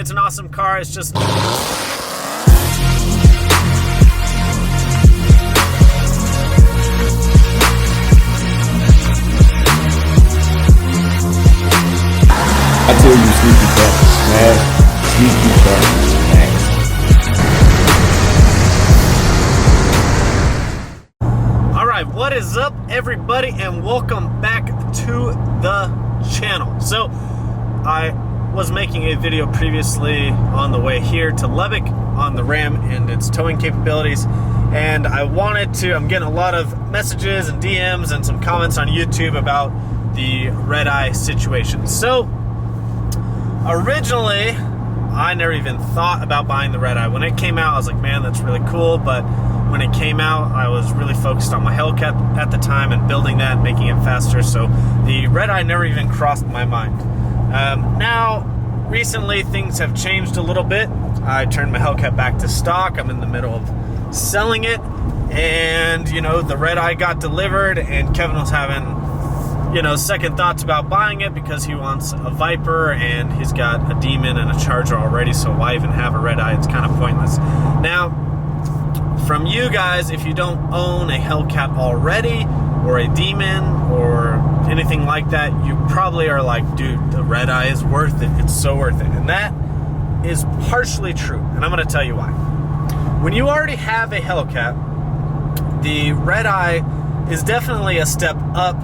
It's an awesome car. It's just... I tell you, sneaky cat, smash, sneaky cat, smash. Alright, what is up, everybody, and welcome back to the channel. So, I was making a video previously on the way here to Lubbock on the Ram and its towing capabilities, and I wanted to, I'm getting a lot of messages and DMs and some comments on YouTube about the REDEYE situation. So, originally, I never even thought about buying the REDEYE. When it came out, I was like, man, that's really cool, but when it came out, I was really focused on my Hellcat at the time and building that and making it faster, so the REDEYE never even crossed my mind. Now, recently, things have changed a little bit. I turned my Hellcat back to stock. I'm in the middle of selling it, and, you know, the REDEYE got delivered, and Kevin was having, you know, second thoughts about buying it because he wants a Viper, and he's got a Demon and a Charger already, so why even have a REDEYE? It's kind of pointless. Now, from you guys, if you don't own a Hellcat already, or a Demon, or anything like that, you probably are like, dude, the REDEYE is worth it. It's so worth it. And that is partially true, and I'm going to tell you why. When you already have a Hellcat, the REDEYE is definitely a step up,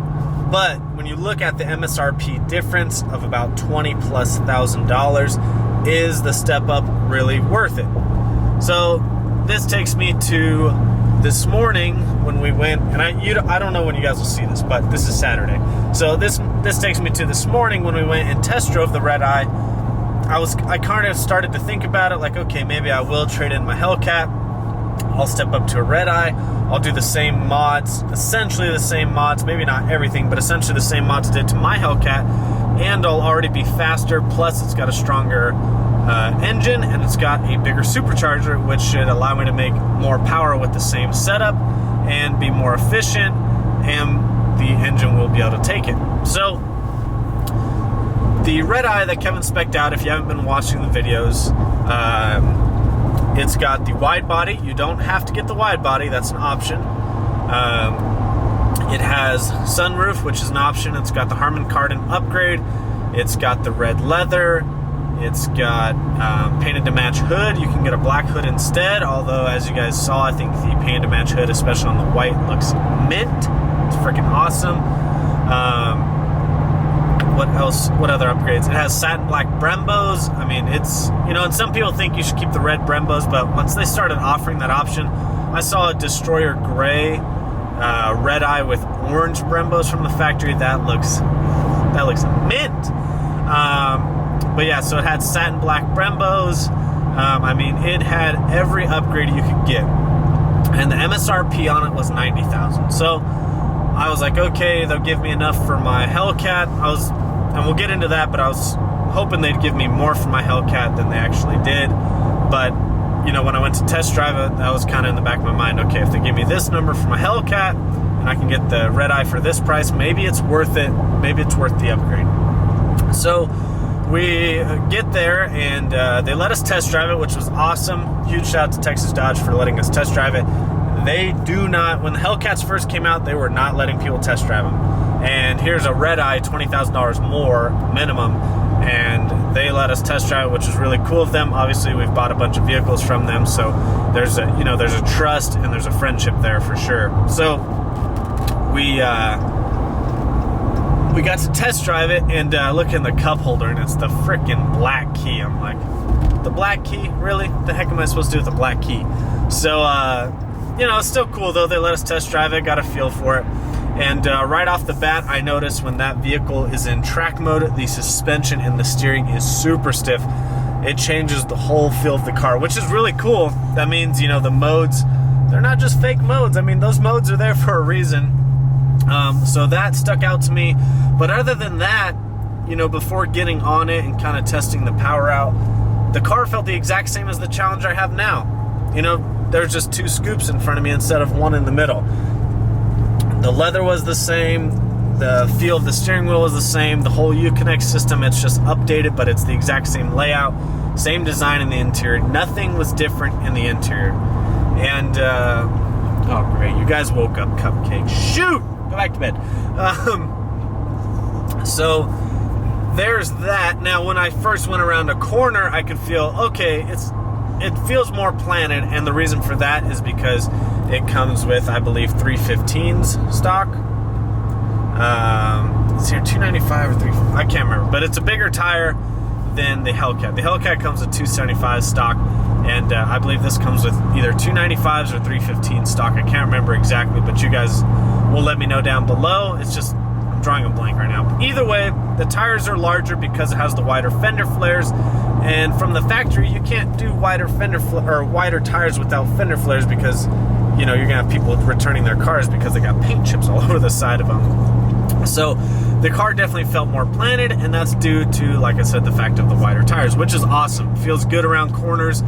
but when you look at the MSRP difference of about $20,000+, is the step up really worth it? So this takes me to this morning when we went, and I don't know when you guys will see this, but this is Saturday. So this takes me to this morning when we went and test drove the REDEYE. I kind of started to think about it, like, okay, maybe I will trade in my Hellcat. I'll step up to a REDEYE. I'll do the same mods, essentially the same mods, maybe not everything, but essentially the same mods I did to my Hellcat, and I'll already be faster, plus it's got a stronger engine, and it's got a bigger supercharger, which should allow me to make more power with the same setup and be more efficient, and the engine will be able to take it. So the REDEYE that Kevin spec'd out, if you haven't been watching the videos, it's got the wide body. You don't have to get the wide body, that's an option. It has sunroof, which is an option. It's got the Harman Kardon upgrade. It's got the red leather. It's got painted to match hood. You can get a black hood instead, although as you guys saw, I think the painted to match hood, especially on the white, looks mint. It's freaking awesome. What else? What other upgrades? It has satin black Brembos. I mean, it's, you know, and some people think you should keep the red Brembos, but once they started offering that option, I saw a Destroyer Gray REDEYE with orange Brembos from the factory. That looks mint. But yeah, so it had satin black Brembos. I mean, it had every upgrade you could get, and the MSRP on it was $90,000. So I was like, okay, they'll give me enough for my Hellcat. And we'll get into that, but I was hoping they'd give me more for my Hellcat than they actually did. But, you know, when I went to test drive it, that was kind of in the back of my mind, okay, if they give me this number for my Hellcat, and I can get the REDEYE for this price, maybe it's worth it. Maybe it's worth the upgrade. So we get there, and they let us test drive it, which was awesome. Huge shout out to Texas Dodge for letting us test drive it. They do not, when the Hellcats first came out, they were not letting people test drive them. And here's a REDEYE, $20,000 more minimum, and they let us test drive it, which is really cool of them. Obviously, we've bought a bunch of vehicles from them, so there's a, you know, there's a trust and there's a friendship there for sure. So we got to test drive it, and look in the cup holder, and it's the freaking black key. I'm like, the black key? Really? What the heck am I supposed to do with the black key? So, you know, it's still cool, though. They let us test drive it, got a feel for it. And right off the bat, I noticed when that vehicle is in track mode, the suspension and the steering is super stiff. It changes the whole feel of the car, which is really cool. That means, you know, the modes, they're not just fake modes. I mean, those modes are there for a reason. So that stuck out to me. But other than that, you know, before getting on it and kind of testing the power out, the car felt the exact same as the Challenger I have now. You know, there's just two scoops in front of me instead of one in the middle. The leather was the same, the feel of the steering wheel was the same, the whole Uconnect system, it's just updated, but it's the exact same layout. Same design in the interior. Nothing was different in the interior. And, oh great, you guys woke up, Cupcake. Shoot! Go back to bed. So there's that. Now, when I first went around a corner, I could feel, okay, it feels more planted, and the reason for that is because it comes with, I believe, 315s stock. It's here 295 or 3, I can't remember, but it's a bigger tire than the Hellcat. The Hellcat comes with 275 stock, and I believe this comes with either 295s or 315 stock. I can't remember exactly, but you guys will let me know down below. It's just, I'm drawing a blank right now. But either way, the tires are larger because it has the wider fender flares, and from the factory, you can't do wider tires without fender flares because, you know, you're gonna have people returning their cars because they got paint chips all over the side of them. So the car definitely felt more planted, and that's due to, like I said, the fact of the wider tires, which is awesome. Feels good around corners.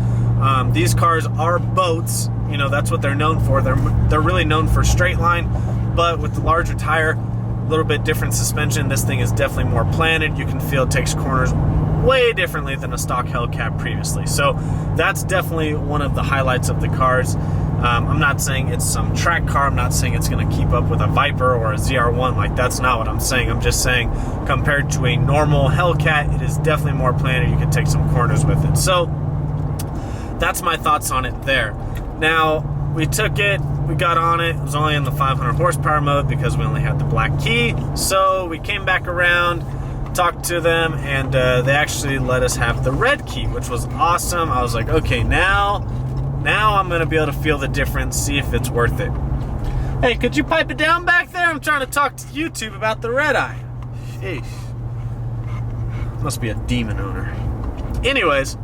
These cars are boats, you know, that's what they're known for. They're really known for straight line, but with the larger tire, a little bit different suspension, this thing is definitely more planted. You can feel it takes corners way differently than a stock Hellcat previously. So that's definitely one of the highlights of the cars. I'm not saying it's some track car. I'm not saying it's going to keep up with a Viper or a ZR1. Like, that's not what I'm saying. I'm just saying compared to a normal Hellcat, it is definitely more planted. You can take some corners with it. So that's my thoughts on it there. Now, we took it, we got on it. It was only in the 500 horsepower mode because we only had the black key. So we came back around, talked to them, and they actually let us have the red key, which was awesome. I was like, okay, now I'm gonna be able to feel the difference, see if it's worth it. Hey, could you pipe it down back there? I'm trying to talk to YouTube about the REDEYE. Sheesh. Must be a demon owner. Anyways,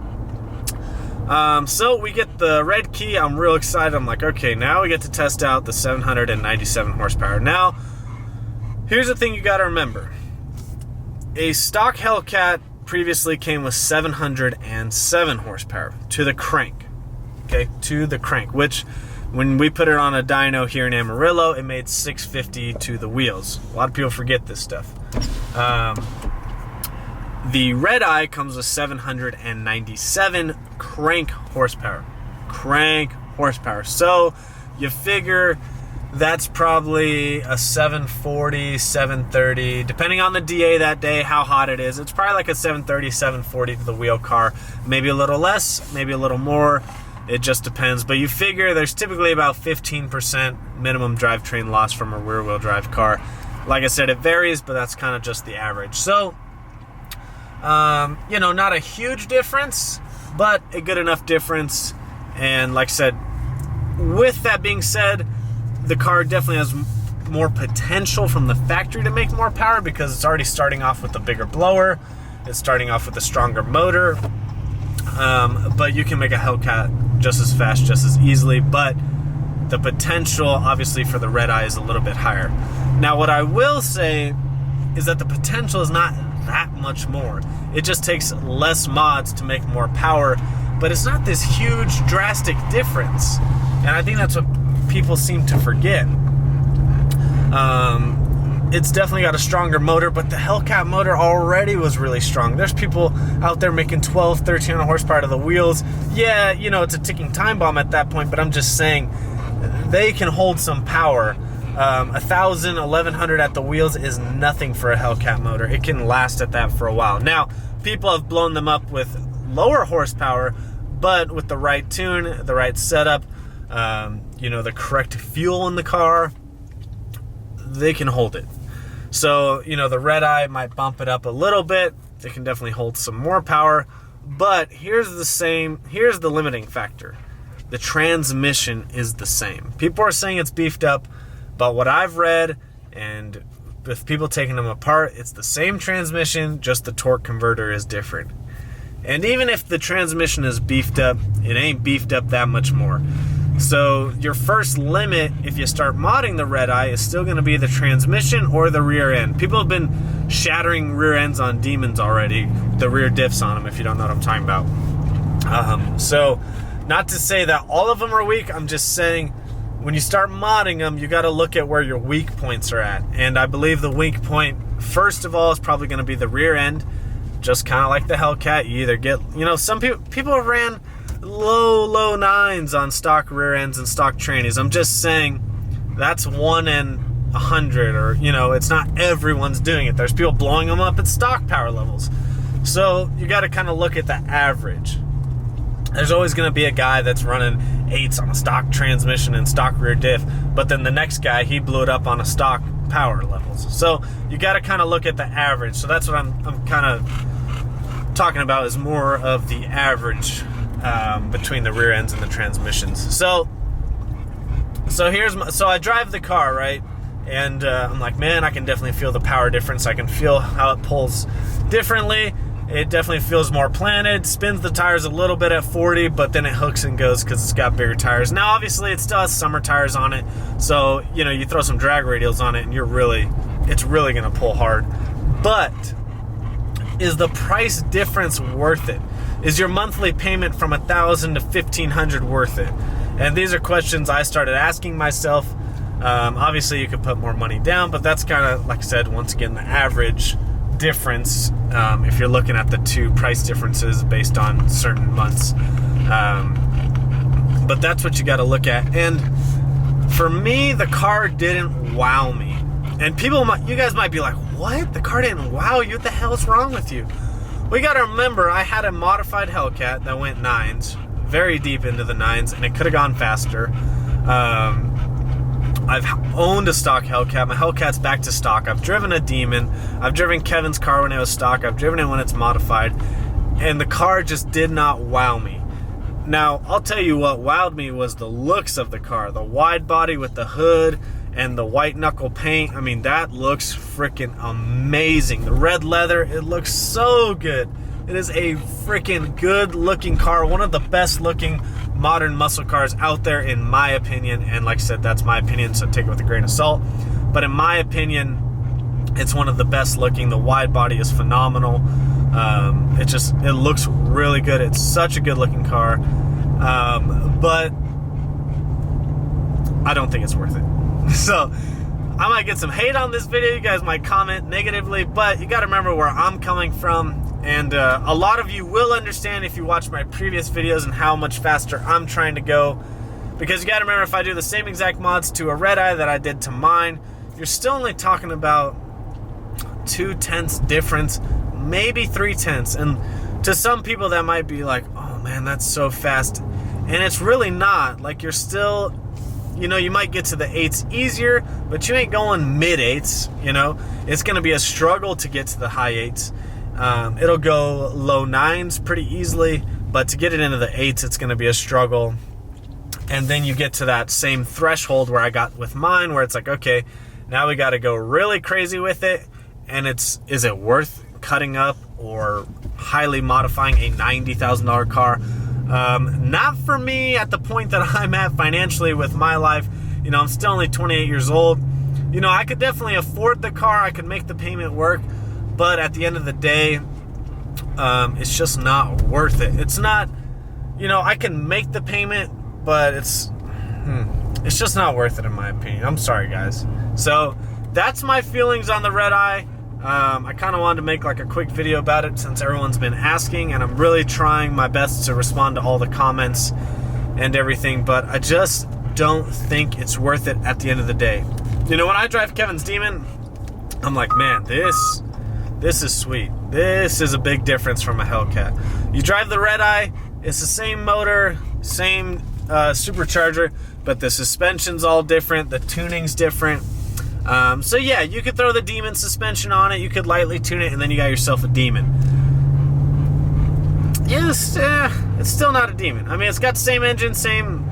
so we get the red key. I'm real excited. I'm like, okay, now we get to test out the 797 horsepower. Now, here's the thing you gotta remember. A stock Hellcat previously came with 707 horsepower to the crank. Okay, to the crank, which when we put it on a dyno here in Amarillo, it made 650 to the wheels. A lot of people forget this stuff. The REDEYE comes with 797 crank horsepower. Crank horsepower. So you figure that's probably a 740, 730, depending on the DA that day, how hot it is. It's probably like a 730, 740 to the wheel car. Maybe a little less, maybe a little more. It just depends, but you figure there's typically about 15% minimum drivetrain loss from a rear-wheel drive car. Like I said, it varies, but that's kind of just the average. So, you know, not a huge difference, but a good enough difference. And like I said, with that being said, the car definitely has more potential from the factory to make more power because it's already starting off with a bigger blower. It's starting off with a stronger motor. But you can make a Hellcat just as fast, just as easily, but the potential, obviously, for the REDEYE is a little bit higher. Now, what I will say is that the potential is not that much more. It just takes less mods to make more power, but it's not this huge, drastic difference. And I think that's what people seem to forget. It's definitely got a stronger motor, but the Hellcat motor already was really strong. There's people out there making 12, 1300 horsepower to the wheels. Yeah, you know, it's a ticking time bomb at that point, but I'm just saying they can hold some power. 1,000, 1,100 at the wheels is nothing for a Hellcat motor. It can last at that for a while. Now, people have blown them up with lower horsepower, but with the right tune, the right setup, you know, the correct fuel in the car, they can hold it. So, you know, the REDEYE might bump it up a little bit. It can definitely hold some more power, but here's the limiting factor. The transmission is the same. People are saying it's beefed up, but what I've read, and with people taking them apart, it's the same transmission, just the torque converter is different. And even if the transmission is beefed up, it ain't beefed up that much more. So your first limit, if you start modding the REDEYE, is still going to be the transmission or the rear end. People have been shattering rear ends on Demons already, the rear diffs on them, if you don't know what I'm talking about. So not to say that all of them are weak, I'm just saying when you start modding them, you got to look at where your weak points are at. And I believe the weak point, first of all, is probably going to be the rear end, just kind of like the Hellcat. You either get, some people have ran low nines on stock rear ends and stock trannies. I'm just saying that's 1 in 100, or it's not everyone's doing it. There's people blowing them up at stock power levels. So you got to kind of look at the average. There's always going to be a guy that's running 8s on a stock transmission and stock rear diff, but then the next guy, he blew it up on a stock power levels. So you got to kind of look at the average. So that's what I'm kind of talking about, is more of the average between the rear ends and the transmissions. So I drive the car, right? And I'm like, man, I can definitely feel the power difference. I can feel how it pulls differently. It definitely feels more planted, spins the tires a little bit at 40, but then it hooks and goes because it's got bigger tires. Now, obviously, it still has summer tires on it, so, you throw some drag radials on it, and it's really going to pull hard. But is the price difference worth it? Is your monthly payment from $1,000 to $1,500 worth it? And these are questions I started asking myself. Obviously, you could put more money down, but that's kind of, like I said, once again, the average difference if you're looking at the two price differences based on certain months. But that's what you got to look at. And for me, the car didn't wow me. And you guys might be like, what? The car didn't wow you? What the hell is wrong with you? We got to remember, I had a modified Hellcat that went 9s, very deep into the 9s, and it could have gone faster. I've owned a stock Hellcat. My Hellcat's back to stock. I've driven a Demon. I've driven Kevin's car when it was stock. I've driven it when it's modified. And the car just did not wow me. Now, I'll tell you what wowed me was the looks of the car. The wide body with the hood and the white knuckle paint. I mean, that looks freaking amazing. The red leather, it looks so good. It is a freaking good looking car. One of the best looking modern muscle cars out there, in my opinion. And like I said, that's my opinion, so take it with a grain of salt. But in my opinion, it's one of the best looking. The wide body is phenomenal. It looks really good. It's such a good looking car. But I don't think it's worth it. So I might get some hate on this video. You guys might comment negatively, but you got to remember where I'm coming from. And a lot of you will understand if you watch my previous videos and how much faster I'm trying to go. Because you got to remember, if I do the same exact mods to a Redeye that I did to mine, you're still only talking about 0.2 difference, maybe 0.3. And to some people that might be like, oh man, that's so fast. And it's really not. Like, you're still, you might get to the 8s easier, but you ain't going mid-8s, It's going to be a struggle to get to the high 8s. It'll go low 9s pretty easily, but to get it into the 8s, it's going to be a struggle. And then you get to that same threshold where I got with mine, where it's like, okay, now we got to go really crazy with it. And is it worth cutting up or highly modifying a $90,000 car? Not for me at the point that I'm at financially with my life. I'm still only 28 years old. I could definitely afford the car. I could make the payment work. But at the end of the day, it's just not worth it. It's not, I can make the payment, but it's just not worth it in my opinion. I'm sorry, guys. So that's my feelings on the Redeye. I kind of wanted to make like a quick video about it since everyone's been asking, and I'm really trying my best to respond to all the comments and everything, but I just don't think it's worth it at the end of the day. When I drive Kevin's Demon, I'm like, man, this is sweet. This is a big difference from a Hellcat. You drive the Redeye, it's the same motor, same supercharger, but the suspension's all different, the tuning's different. So yeah, you could throw the Demon suspension on it, you could lightly tune it, and then you got yourself a Demon. Yes, it's still not a Demon. I mean, it's got the same engine, same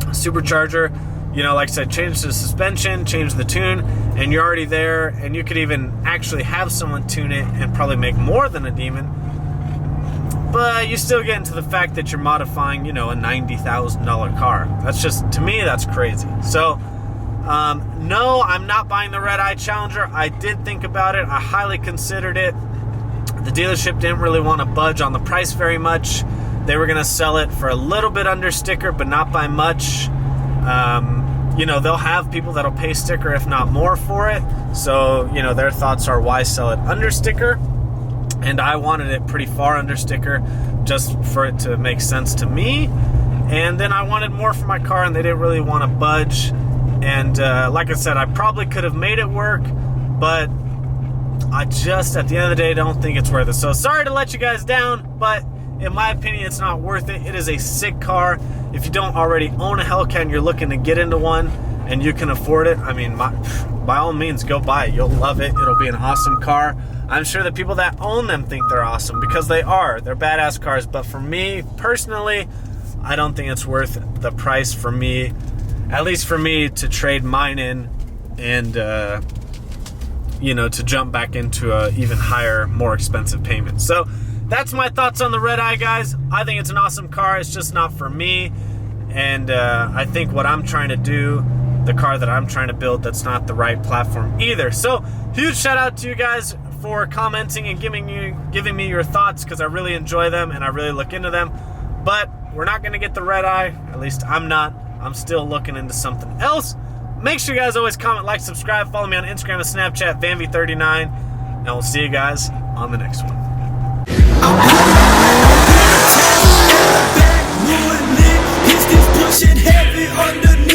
supercharger. Like I said, change the suspension, change the tune, and you're already there. And you could even actually have someone tune it and probably make more than a Demon. But you still get into the fact that you're modifying, a $90,000 car. That's just, to me, that's crazy. So, no, I'm not buying the Redeye Challenger. I did think about it. I highly considered it. The dealership didn't really want to budge on the price very much. They were going to sell it for a little bit under sticker, but not by much. They'll have people that'll pay sticker, if not more, for it. So, their thoughts are, why sell it under sticker? and I wanted it pretty far under sticker just for it to make sense to me. And then I wanted more for my car, and they didn't really want to budge. And like I said, I probably could have made it work, but I just, at the end of the day, don't think it's worth it. So sorry to let you guys down, but in my opinion, it's not worth it. It is a sick car. If you don't already own a Hellcat and you're looking to get into one and you can afford it, I mean, by all means, go buy it. You'll love it. It'll be an awesome car. I'm sure the people that own them think they're awesome, because they are. They're badass cars. But for me, personally, I don't think it's worth the price for me, at least for me, to trade mine in and, you know, to jump back into a even higher, more expensive payment. So that's my thoughts on the Redeye, guys. I think it's an awesome car. It's just not for me. And I think what I'm trying to do, the car that I'm trying to build, that's not the right platform either. So huge shout out to you guys for commenting and giving me your thoughts, because I really enjoy them and I really look into them. But we're not going to get the Redeye. At least I'm not. I'm still looking into something else. Make sure you guys always comment, like, subscribe, follow me on Instagram and Snapchat, Vanvy39, and we'll see you guys on the next one.